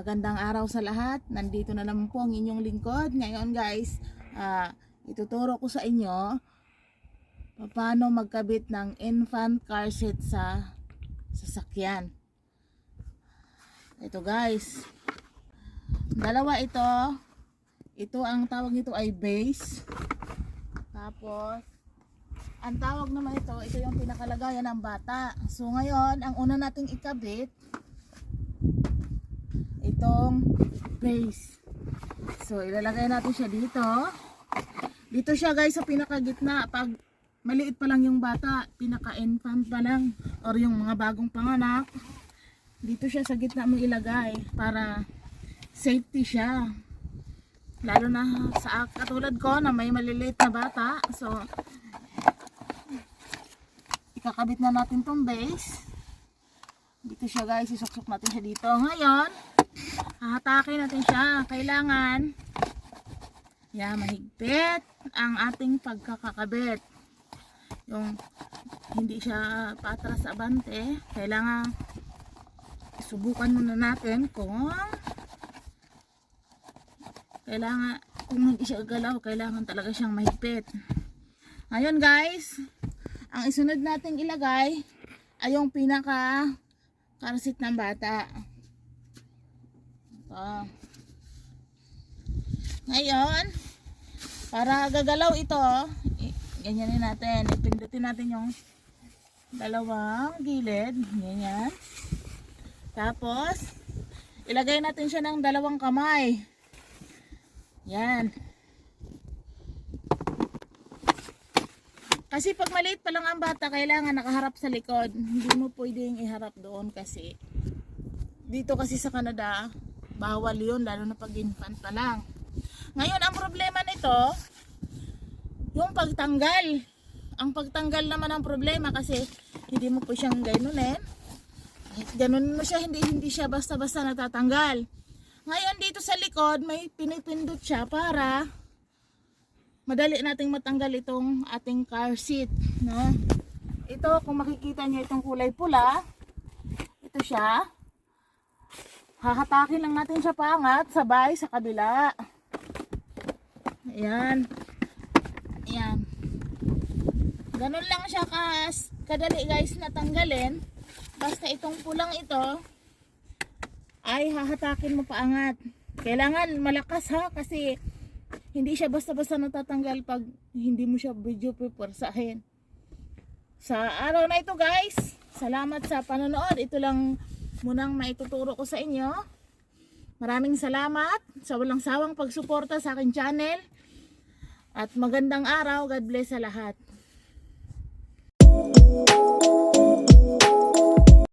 Magandang araw sa lahat. Nandito na naman po ang inyong lingkod. Ngayon guys, ituturo ko sa inyo paano magkabit ng infant car seat sa sasakyan. Ito guys, dalawa ito. Ito ang tawag nito ay base. Tapos ang tawag naman ito yung pinakalagayan ng bata. So ngayon, ang una nating ikabit itong base. So ilalagay natin siya dito. Dito siya guys sa pinakagitna. Pag maliit pa lang yung bata, pinaka-infant pa lang, or yung mga bagong panganak, dito siya sa gitna mo ilagay para safety siya. Lalo na sa katulad ko na may maliliit na bata. So ikakabit na natin tong base. Dito siya guys, isuksok natin siya dito. Ngayon, hahatakin natin siya. Kailangan mahigpit ang ating pagkakakabit. Yung hindi siya patras sa abante, kailangan subukan muna natin kung hindi siya galaw, kailangan talaga siyang mahigpit. Ngayon guys, ang isunod nating ilagay ay yung pinaka car seat ng bata. Ito. Ngayon, para gagalaw ito, ganyanin natin. Ipindutin natin yung dalawang gilid. Ganyan. Tapos, ilagay natin siya ng dalawang kamay. Yan. Kasi pag maliit pa lang ang bata, kailangan nakaharap sa likod. Hindi mo pwedeng iharap doon kasi dito kasi sa Canada, bawal yun, lalo na pag infant pa lang. Ngayon, ang problema nito, yung pagtanggal. Ang pagtanggal naman ang problema kasi hindi mo po siyang ganunin. Ganun mo siya, hindi siya basta-basta natatanggal. Ngayon, dito sa likod, may pinipindot siya para madali nating matanggal itong ating car seat, no? Ito, kung makikita niyo itong kulay pula, ito siya. Hahatakin lang natin siya paangat, sabay sa kabila. Ayan. Ayan. Ganun lang siya kadali guys na tanggalin. Basta itong pulang ito ay hahatakin mo paangat. Kailangan malakas ha, kasi hindi siya basta-basta natatanggal pag hindi mo siya video pupersahin. Sa araw na ito guys, salamat sa panonood. Ito lang munang maituturo ko sa inyo. Maraming salamat sa walang sawang pagsuporta sa aking channel. At magandang araw. God bless sa lahat.